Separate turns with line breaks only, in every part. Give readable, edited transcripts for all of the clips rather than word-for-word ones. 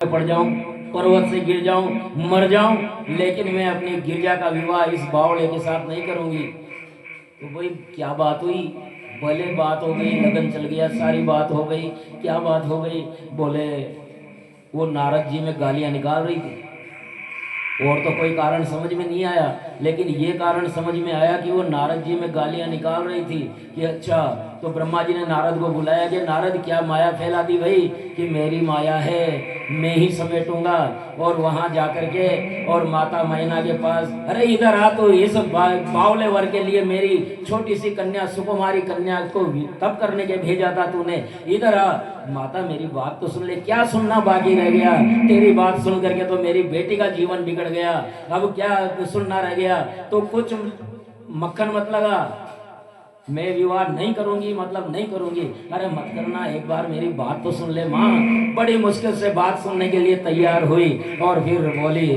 पड़ जाऊं, पर्वत से गिर जाऊं, मर जाऊं, लेकिन मैं अपनी गिरजा का विवाह इस बावड़े के साथ नहीं करूंगी। तो भाई क्या बात हुई? भले बात हो गई, लगन चल गया, सारी बात हो गई। क्या बात हो गई? बोले वो नारद जी में गालियां निकाल रही थी। और तो कोई कारण समझ में नहीं आया, लेकिन ये कारण समझ में आया कि वो नारद जी में गालियां निकाल रही थी कि अच्छा। तो ब्रह्मा जी ने नारद को बुलाया कि नारद क्या माया फैला दी भाई कि मेरी माया है, मैं ही समेटूंगा। और वहां जाकर के और माता मैना के पास, अरे इधर आ, तो इस बावले वर के लिए मेरी छोटी सी कन्या सुकुमारी कन्या को तप करने के भेजा था तूने, इधर आ। माता मेरी बात तो सुन ले, क्या सुनना बाकी रह गया? तेरी बात सुन करके तो मेरी बेटी का जीवन बिगड़ गया, अब क्या सुनना रह गया? तो कुछ मक्खन मत लगा, मैं विवाह नहीं करूंगी, मतलब नहीं करूंगी। अरे मत करना, एक बार मेरी बात तो सुन ले माँ। बड़ी मुश्किल से बात सुनने के लिए तैयार हुई और फिर बोली,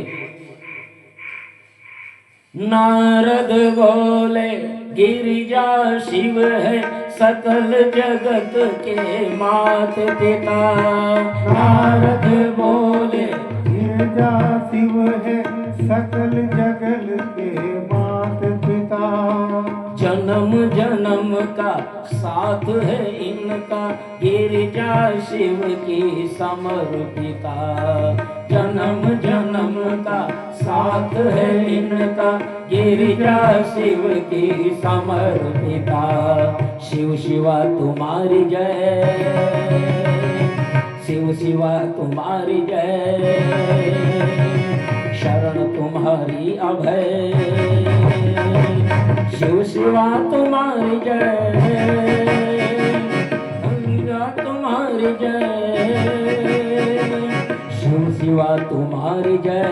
नारद बोले गिरिजा शिव है सकल जगत के मात पिता। नारद बोले
गिरिजा शिव है सकल जगत के मात पिता।
जन्म जन्म का साथ है इनका, गिरिजा शिव की समर्पिता। जन्म जन्म का साथ है इनका, गिरिजा शिव की समर्पिता। शिव शिवा तुम्हारी जय, शिव शिवा तुम्हारी जय, शरण तुम्हारी अभय। शिव शिवा तुम्हारी जय, तुम्हारी जय, शिव शिवा तुम्हारी जय,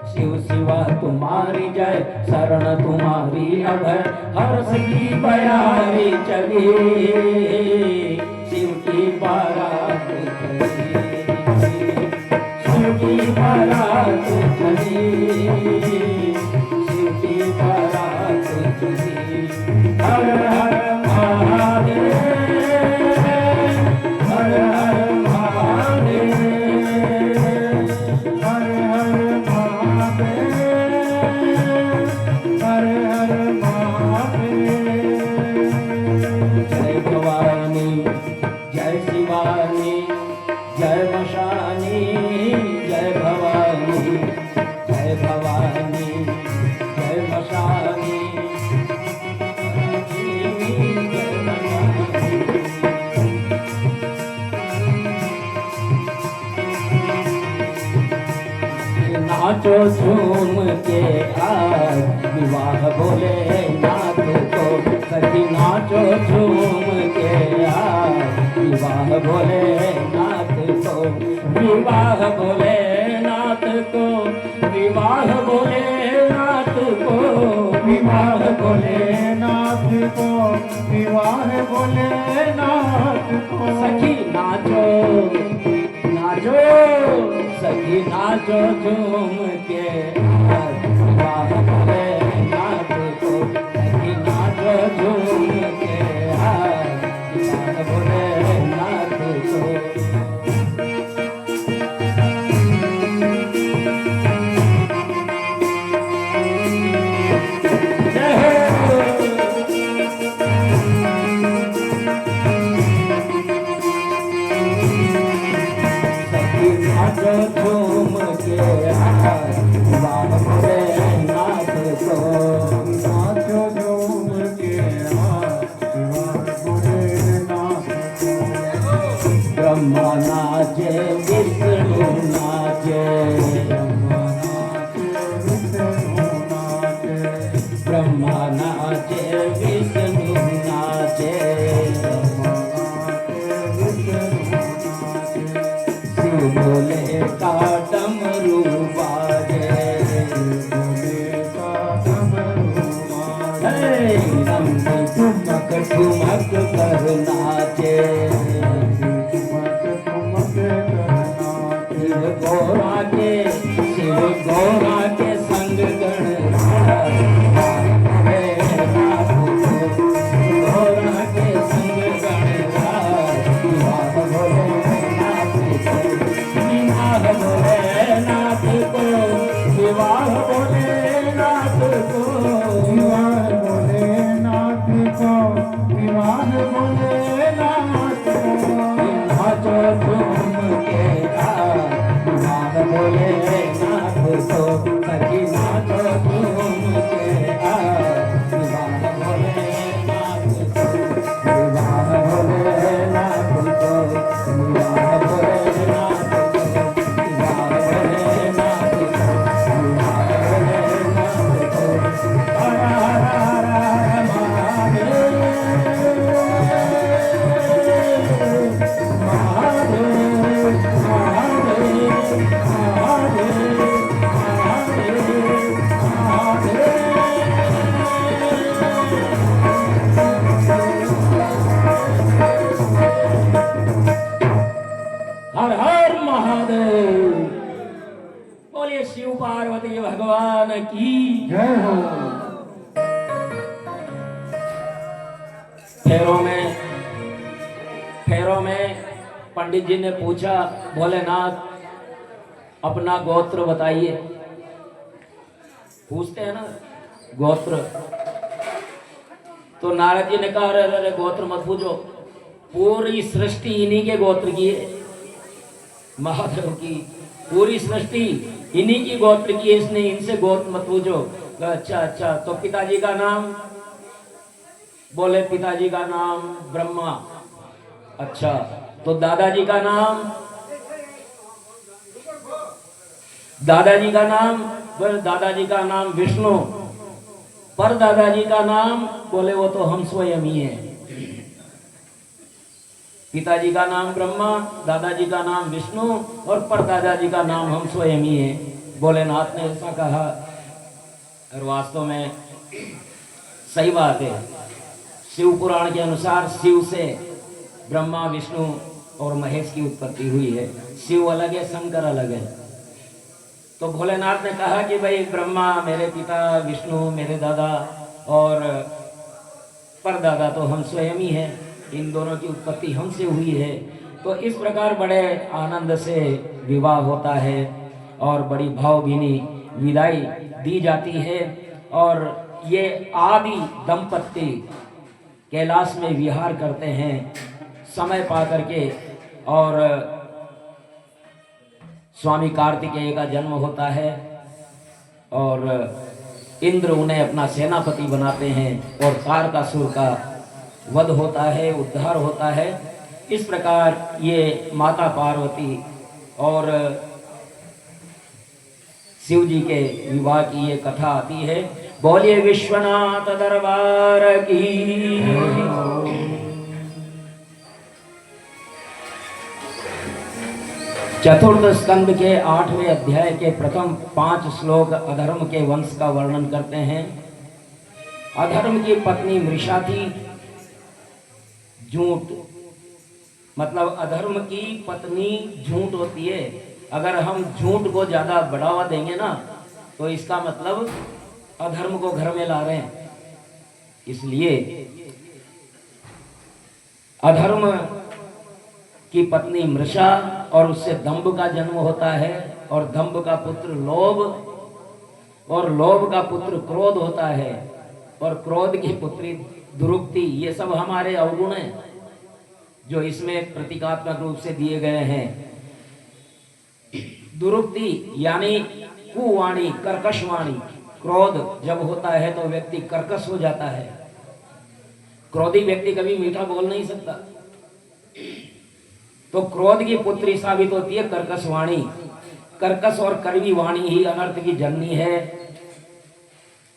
शिव शिवा तुम्हारी जय, शरण तुम्हारी अभय। हर्ष की बयारी चली, शिव की बारात चली, शिव की बारात चली, शिव की बारात चली। हर हर महादेव, हर हर महादेव,
हर हर महादेव, हर हर महादेव।
जय भवानी, जय शिवानी, जय मशानी, जय भवानी, जय भवानी, जय मशानी, जय मशानी। नाचो झूम के आज विवाह बोले नाथ को, सखी नाचो झूम के आज विवाह बोले नाथ को, विवाह बोले नाथ को, विवाह बोले नाथ को,
विवाह भोलेनाथ को, विवाह भोलेनाथ को।
सखी नाचो नाचो, सखी नाचो झूम के आज विवाह बोले नाथ को, सखी नाचो झूम के आज विवाह बोले नाथ को। झूम के आज विवाह बोले नाथ को,
नाचो झूम के आज विवाह भोलेनाथ को।
ब्रह्मा नाचे विष्णु नाचे, ब्रह्मा नाचे विष्णु नाचे, शिव बोले का डमरू बाजे, ठुमक ठुमक कर नाचे। शिव गौरा के, शिव गौरा के संग गण गौरा के संग गण हर महादेव। बोलिए शिव पार्वती भगवान की
जय हो।
फेरों में पंडित जी ने पूछा, भोलेनाथ अपना गोत्र बताइए। पूछते हैं ना गोत्र। तो नारद जी ने कहा, अरे अरे गोत्र मत पूछो, पूरी सृष्टि इन्हीं के गोत्र की है। महादेव की पूरी सृष्टि इन्हीं की गोत्र की है, इसने इनसे गोत्र मत पूछो। अच्छा अच्छा, तो पिताजी का नाम? बोले पिताजी का नाम ब्रह्मा। अच्छा, तो दादाजी का नाम? दादाजी का नाम? बोले दादाजी का नाम विष्णु। पर दादाजी का नाम? बोले वो तो हम स्वयं ही हैं। पिताजी का नाम ब्रह्मा, दादाजी का नाम विष्णु और परदादाजी का नाम हम स्वयं ही हैं। भोलेनाथ ने ऐसा कहा, और वास्तव में सही बात है। शिव पुराण के अनुसार शिव से ब्रह्मा, विष्णु और महेश की उत्पत्ति हुई है। शिव अलग है, शंकर अलग है। तो भोलेनाथ ने कहा कि भाई ब्रह्मा मेरे पिता, विष्णु मेरे दादा और परदादा तो हम स्वयं ही हैं, इन दोनों की उत्पत्ति हमसे हुई है। तो इस प्रकार बड़े आनंद से विवाह होता है और बड़ी भावभीनी विदाई दी जाती है। और ये आदि दंपत्ति कैलाश में विहार करते हैं समय पा करके। और स्वामी कार्तिकेय का जन्म होता है और इंद्र उन्हें अपना सेनापति बनाते हैं और तारकासुर का वध होता है, उद्धार होता है। इस प्रकार ये माता पार्वती और शिव जी के विवाह की ये कथा आती है। बोलिए विश्वनाथ दरबार की। चतुर्थ स्कंद के 8वें अध्याय के प्रथम 5 श्लोक अधर्म के वंश का वर्णन करते हैं। अधर्म की पत्नी मृषा थी। झूठ मतलब अधर्म की पत्नी झूठ होती है। अगर हम झूठ को ज्यादा बढ़ावा देंगे ना तो इसका मतलब अधर्म को घर में ला रहे हैं। इसलिए अधर्म की पत्नी मृषा और उससे दंभ का जन्म होता है और दंभ का पुत्र लोभ और लोभ का पुत्र क्रोध होता है और क्रोध की पुत्री दुरुक्ति। ये सब हमारे अवगुण हैं जो इसमें प्रतीकात्मक रूप से दिए गए हैं। दुरुक्ति यानी कुवाणी, कर्कश वाणी। क्रोध जब होता है तो व्यक्ति कर्कश हो जाता है। क्रोधी व्यक्ति कभी मीठा बोल नहीं सकता। तो क्रोध की पुत्री साबित होती है कर्कश वाणी। कर्कश और कड़वी वाणी ही अनर्थ की जननी है।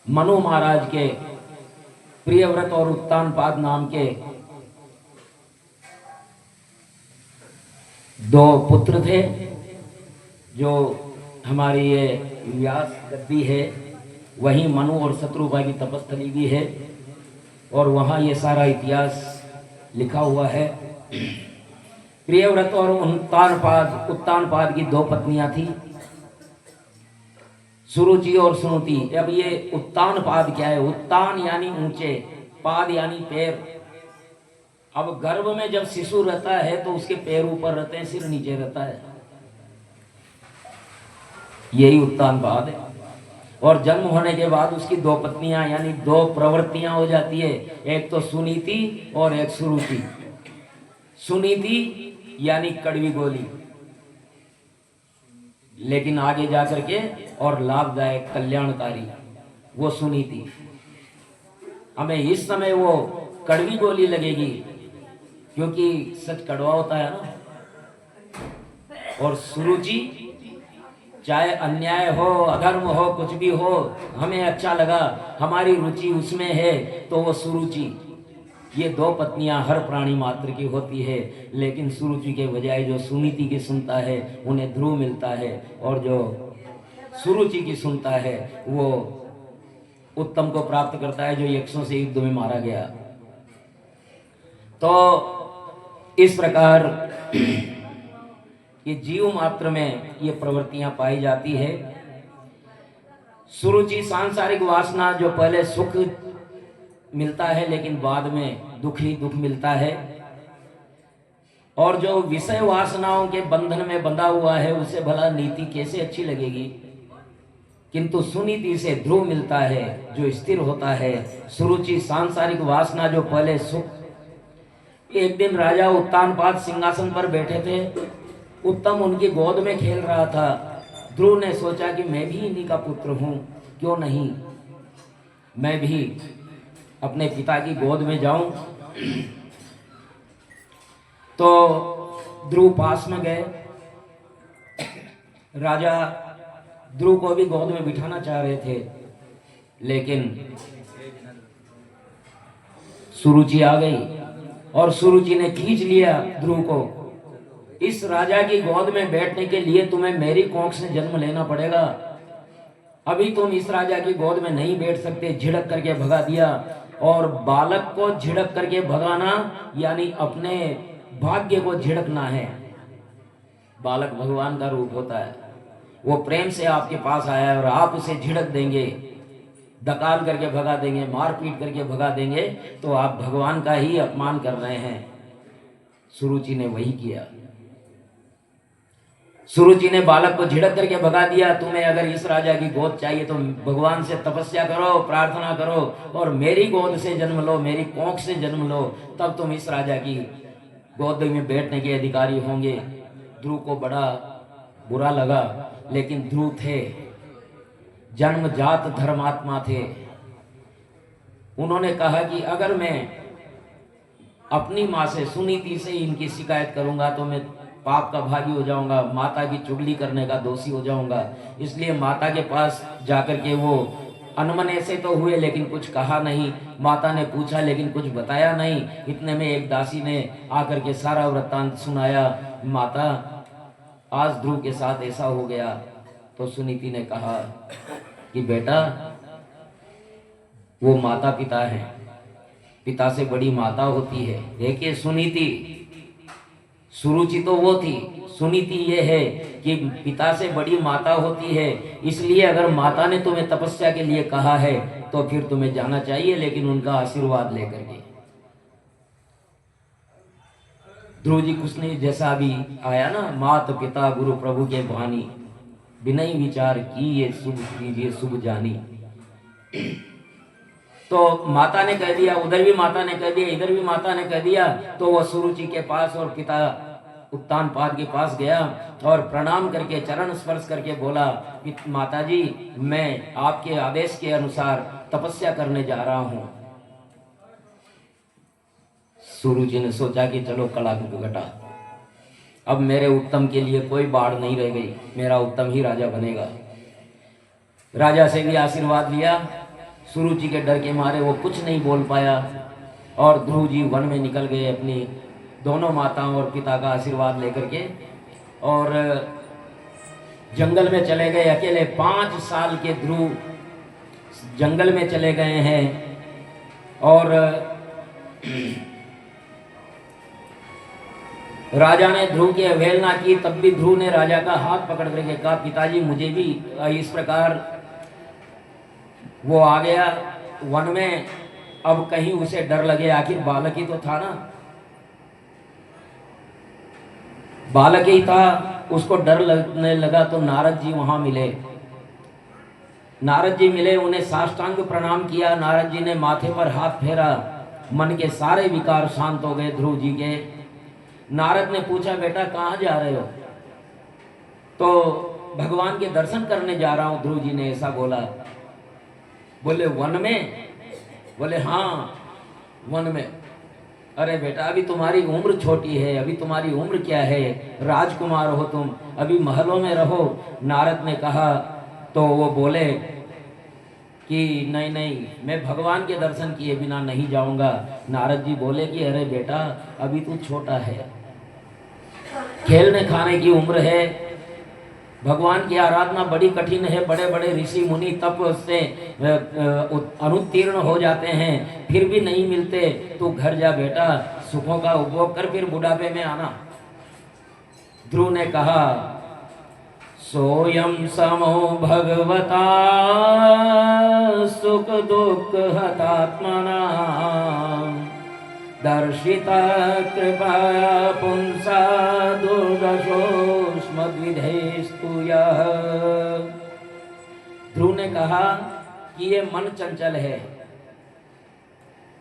मनु महाराज के प्रियव्रत और उत्तानपाद नाम के 2 पुत्र थे। जो हमारी ये व्यास गद्दी है वहीं मनु और शत्रुपा की तपस्थली भी है और वहाँ ये सारा इतिहास लिखा हुआ है। प्रियव्रत और उत्तानपाद की 2 पत्नियां थी, सुरुचि और सुनुति। अब ये उत्तानपाद क्या है? उत्तान यानी ऊंचे, पाद यानी पैर। अब गर्भ में जब शिशु रहता है तो उसके पैर ऊपर रहते हैं, सिर नीचे रहता है, यही उत्तानपाद है। और जन्म होने के बाद उसकी 2 पत्नियां यानी 2 प्रवृत्तियां हो जाती है, एक तो सुनीति और एक सुरुचि। सुनीति यानी कड़वी गोली, लेकिन आगे जाकर के और लाभदायक कल्याणकारी, वो सुनीति। हमें इस समय वो कड़वी गोली लगेगी क्योंकि सच कड़वा होता है ना। और सुरुचि चाहे अन्याय हो, अधर्म हो, कुछ भी हो, हमें अच्छा लगा, हमारी रुचि उसमें है तो वो सुरुचि। ये 2 पत्नियां हर प्राणी मात्र की होती है, लेकिन सुरुचि के बजाय जो सुनीति की सुनता है उन्हें ध्रुव मिलता है और जो सुरुचि की सुनता है वो उत्तम को प्राप्त करता है, जो यक्षों से युद्ध में मारा गया। तो इस प्रकार कि जीव मात्र में ये प्रवृत्तियां पाई जाती है। सुरुचि सांसारिक वासना, जो पहले सुख मिलता है लेकिन बाद में दुख ही दुख मिलता है, और जो विषय वासनाओं के बंधन में बंधा हुआ है उसे भला नीति कैसे अच्छी लगेगी। किंतु सुनीति से ध्रुव मिलता है जो स्थिर होता है। सुरुचि सांसारिक वासना, जो पहले सुख। एक दिन राजा उत्तानपाद सिंहासन पर बैठे थे, उत्तम उनकी गोद में खेल रहा था। ध्रुव ने सोचा कि मैं भी इन्हीं का पुत्र हूं, क्यों नहीं मैं भी अपने पिता की गोद में जाऊं। तो ध्रुव पास में गए। राजा ध्रुव को भी गोद में बिठाना चाह रहे थे, लेकिन सुरुचि आ गई और सुरुचि ने खींच लिया ध्रुव को। इस राजा की गोद में बैठने के लिए तुम्हें मेरी कोख से जन्म लेना पड़ेगा। अभी तुम इस राजा की गोद में नहीं बैठ सकते। झिड़क करके भगा दिया। और बालक को झिड़क करके भगाना यानी अपने भाग्य को झिड़कना है। बालक भगवान का रूप होता है, वो प्रेम से आपके पास आया है और आप उसे झिड़क देंगे, धकाल करके भगा देंगे, मारपीट करके भगा देंगे, तो आप भगवान का ही अपमान कर रहे हैं। सुरुचि ने वही किया। सुरुचि ने बालक को झिड़क करके भगा दिया। तुम्हें अगर इस राजा की गोद चाहिए तो भगवान से तपस्या करो, प्रार्थना करो और मेरी गोद से जन्म लो, मेरी कोख से जन्म लो, तब तुम इस राजा की गोद में बैठने के अधिकारी होंगे। ध्रुव को बड़ा बुरा लगा, लेकिन ध्रुव थे जन्मजात धर्मात्मा थे। उन्होंने कहा कि अगर मैं अपनी माँ से सुनीति से इनकी शिकायत करूंगा तो मैं पाप का भागी हो जाऊंगा, माता की चुगली करने का दोषी हो जाऊंगा। इसलिए माता के पास जाकर के वो अनमने से तो हुए लेकिन कुछ कहा नहीं। माता ने पूछा लेकिन कुछ बताया नहीं। इतने में एक दासी ने आकर के सारा वृत्तांत सुनाया। माता, आज ध्रुव के साथ ऐसा हो गया। तो सुनीति ने कहा कि बेटा, वो माता पिता हैं, पिता से बड़ी माता होती है। देखिए सुनीति, सुरुचि तो वो थी, सुनीति ये है कि पिता से बड़ी माता होती है। इसलिए अगर माता ने तुम्हें तपस्या के लिए कहा है तो फिर तुम्हें जाना चाहिए, लेकिन उनका आशीर्वाद लेकर के। ध्रुव जी कुछ नहीं, जैसा अभी आया ना, मात पिता गुरु प्रभु के भानी, बिनय विचार की ये शुभ कीजिए शुभ जानी। तो माता ने कह दिया, उधर भी माता ने कह दिया, इधर भी माता ने कह दिया। तो वह सुरुचि के पास और पिता उत्तानपाद के पास गया और प्रणाम करके चरण स्पर्श करके बोला कि माता जी, मैं आपके आदेश के अनुसार तपस्या करने जा रहा हूं। सुरुचि ने सोचा कि चलो कड़ा घटा, अब मेरे उत्तम के लिए कोई बाढ़ नहीं रह गई, मेरा उत्तम ही राजा बनेगा। राजा से भी आशीर्वाद लिया। सुरुचि के डर के मारे वो कुछ नहीं बोल पाया और ध्रुव जी वन में निकल गए अपनी दोनों माताओं और पिता का आशीर्वाद लेकर के, और जंगल में चले गए अकेले। 5 साल के ध्रुव जंगल में चले गए हैं। और राजा ने ध्रुव की अवहेलना की, तब भी ध्रुव ने राजा का हाथ पकड़ करके कहा, पिताजी मुझे भी इस प्रकार। वो आ गया वन में, अब कहीं उसे डर लगे, आखिर बालक ही तो था ना, बालक ही था, उसको डर लगने लगा। तो नारद जी वहां मिले। नारद जी मिले, उन्हें साष्टांग प्रणाम किया। नारद जी ने माथे पर हाथ फेरा, मन के सारे विकार शांत हो गए ध्रुव जी के। नारद ने पूछा, बेटा कहाँ जा रहे हो? तो भगवान के दर्शन करने जा रहा हूं, ध्रुव जी ने ऐसा बोला। बोले वन में? बोले हाँ वन में। अरे बेटा, अभी तुम्हारी उम्र छोटी है, अभी तुम्हारी उम्र क्या है, राजकुमार हो तुम, अभी महलों में रहो। नारद ने कहा, तो वो बोले कि नहीं नहीं, मैं भगवान के दर्शन किए बिना नहीं जाऊंगा। नारद जी बोले कि अरे बेटा, अभी तू छोटा है, खेलने खाने की उम्र है, भगवान की आराधना बड़ी कठिन है, बड़े बड़े ऋषि मुनि तप से अनुत्तीर्ण हो जाते हैं, फिर भी नहीं मिलते। तू घर जा बेटा, सुखों का उपभोग कर, फिर बुढ़ापे में आना। ध्रुव ने कहा, सोयम समो भगवता सुख दुख हतात्मना दर्शिता कृपा पुंसा दुर्दशोस्मद्विधेस्तु यः। ध्रुव ने कहा कि ये मन चंचल है,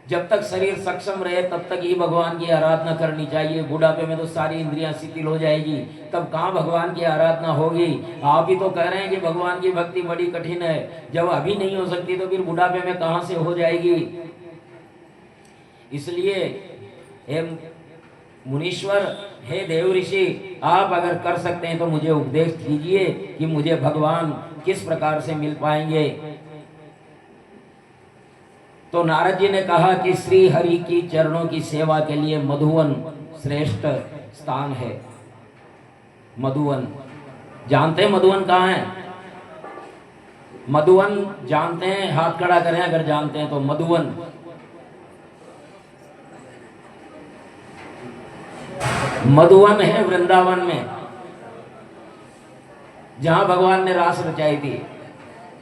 जब तक शरीर सक्षम रहे तब तक ही भगवान की आराधना करनी चाहिए। बुढ़ापे में तो सारी इंद्रियां शिथिल हो जाएगी, तब कहाँ भगवान की आराधना होगी। आप ही तो कह रहे हैं कि भगवान की भक्ति बड़ी कठिन है, जब अभी नहीं हो सकती तो फिर बुढ़ापे में कहाँ से हो जाएगी। इसलिए हे मुनीश्वर, हे देव ऋषि, आप अगर कर सकते हैं तो मुझे उपदेश कीजिए कि मुझे भगवान किस प्रकार से मिल पाएंगे। तो नारद जी ने कहा कि श्री हरि की चरणों की सेवा के लिए मधुवन श्रेष्ठ स्थान है। मधुवन जानते हैं मधुवन कहाँ है? मधुवन जानते हैं? हाथ खड़ा करें अगर जानते हैं तो। मधुवन मधुवन है वृंदावन में, जहां भगवान ने रास रचाई थी।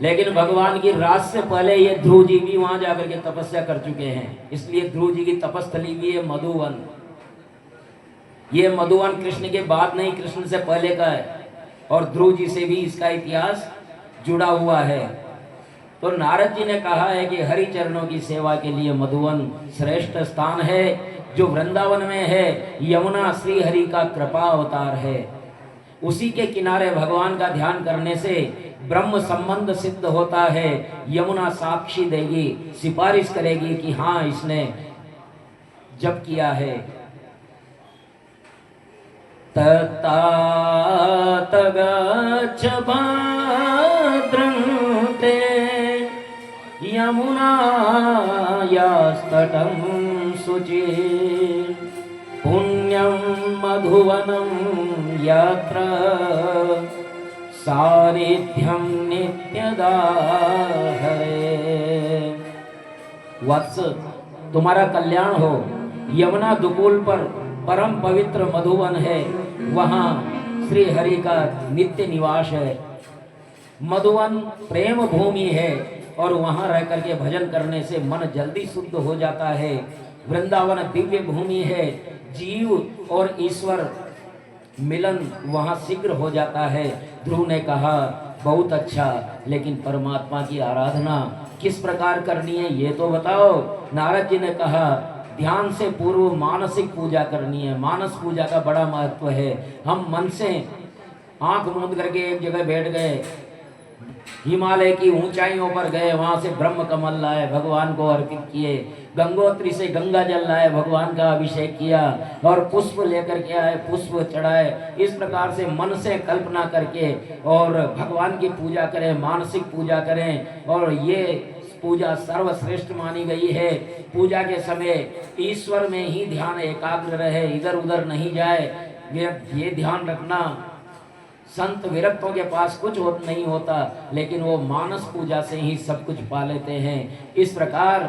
लेकिन भगवान की रास से पहले ये ध्रुव जी भी वहां जाकर के तपस्या कर चुके हैं, इसलिए ध्रुव जी की तपस्थली भी है मधुवन। ये मधुवन कृष्ण के बाद नहीं, कृष्ण से पहले का है, और ध्रुव जी से भी इसका इतिहास जुड़ा हुआ है। तो नारद जी ने कहा है कि हरि चरणों की सेवा के लिए मधुवन श्रेष्ठ स्थान है, जो वृंदावन में है। यमुना श्री हरि का कृपा अवतार है, उसी के किनारे भगवान का ध्यान करने से ब्रह्म संबंध सिद्ध होता है। यमुना साक्षी देगी, सिफारिश करेगी कि हाँ इसने जप किया है। ततात गच्छ भद्रन्ते यमुनायास्तटं शुचिः पुण्यं मधुवनं यत्र सानिध्यं नित्यदा हरे। वत्स, तुम्हारा कल्याण हो। यमुना दुकूल पर परम पवित्र मधुवन है, वहाँ श्री हरि का नित्य निवास है। मधुवन प्रेम भूमि है, और वहाँ रह करके भजन करने से मन जल्दी शुद्ध हो जाता है। वृंदावन दिव्य भूमि है, जीव और ईश्वर मिलन वहाँ शीघ्र हो जाता है। ध्रुव ने कहा, बहुत अच्छा, लेकिन परमात्मा की आराधना किस प्रकार करनी है ये तो बताओ। नारद जी ने कहा, ध्यान से पूर्व मानसिक पूजा करनी है। मानस पूजा का बड़ा महत्व है। हम मन से आंख मूंद करके एक जगह बैठ गए, हिमालय की ऊंचाइयों पर गए, वहां से ब्रह्म कमल लाए, भगवान को अर्पित किए। गंगोत्री से गंगा जल लाए, भगवान का अभिषेक किया, और पुष्प लेकर के आए, पुष्प चढ़ाए। इस प्रकार से मन से कल्पना करके और भगवान की पूजा करें, मानसिक पूजा करें। और ये पूजा सर्वश्रेष्ठ मानी गई है। पूजा के समय ईश्वर में ही ध्यान एकाग्र रहे, इधर उधर नहीं जाए। ये ध्यान रखना, संत विरक्तों के पास कुछ नहीं होता, लेकिन वो मानस पूजा से ही सब कुछ पा लेते हैं। इस प्रकार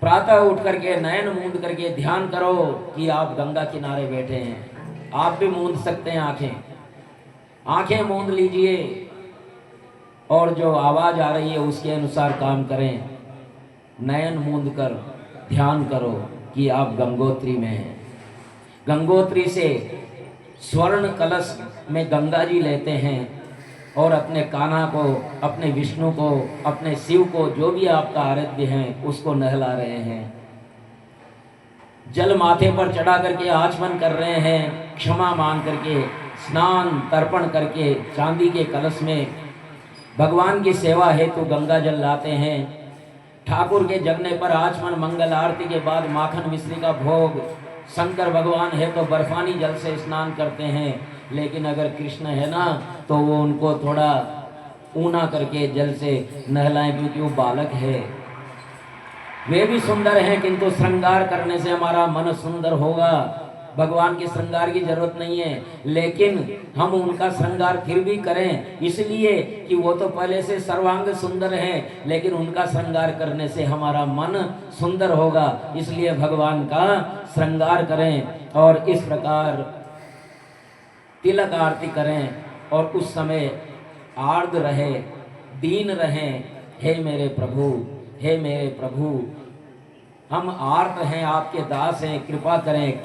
प्रातः उठ करके नयन मूंद करके ध्यान करो कि आप गंगा किनारे बैठे हैं। आप भी मूंद सकते हैं आंखें, आंखें मूंद लीजिए, और जो आवाज आ रही है उसके अनुसार काम करें। नयन मूंद कर ध्यान करो कि आप गंगोत्री में हैं। गंगोत्री से स्वर्ण कलश में गंगा जी लेते हैं और अपने कान्हा को, अपने विष्णु को, अपने शिव को, जो भी आपका आराध्य हैं, उसको नहला रहे हैं। जल माथे पर चढ़ा करके आचमन कर रहे हैं, क्षमा मांग करके, स्नान तर्पण करके चांदी के कलश में भगवान की सेवा हेतु गंगा जल लाते हैं। ठाकुर के जगने पर आचमन मंगल आरती के बाद माखन मिश्री का भोग, शंकर भगवान है तो बर्फानी जल से स्नान करते हैं। लेकिन अगर कृष्ण है ना, तो वो उनको थोड़ा ऊना करके जल से नहलाएं, क्योंकि वो बालक है। वे भी सुंदर हैं, किंतु श्रृंगार करने से हमारा मन सुंदर होगा। भगवान के श्रृंगार की जरूरत नहीं है, लेकिन हम उनका श्रृंगार फिर भी करें, इसलिए कि वो तो पहले से सर्वांग सुंदर हैं, लेकिन उनका श्रृंगार करने से हमारा मन सुंदर होगा, इसलिए भगवान का श्रृंगार करें और इस प्रकार तिलक आरती करें और उस समय आर्द्र रहे, दीन रहें। हे मेरे प्रभु, हे मेरे प्रभु, हम आर्त हैं, आपके दास हैं, कृपा करें।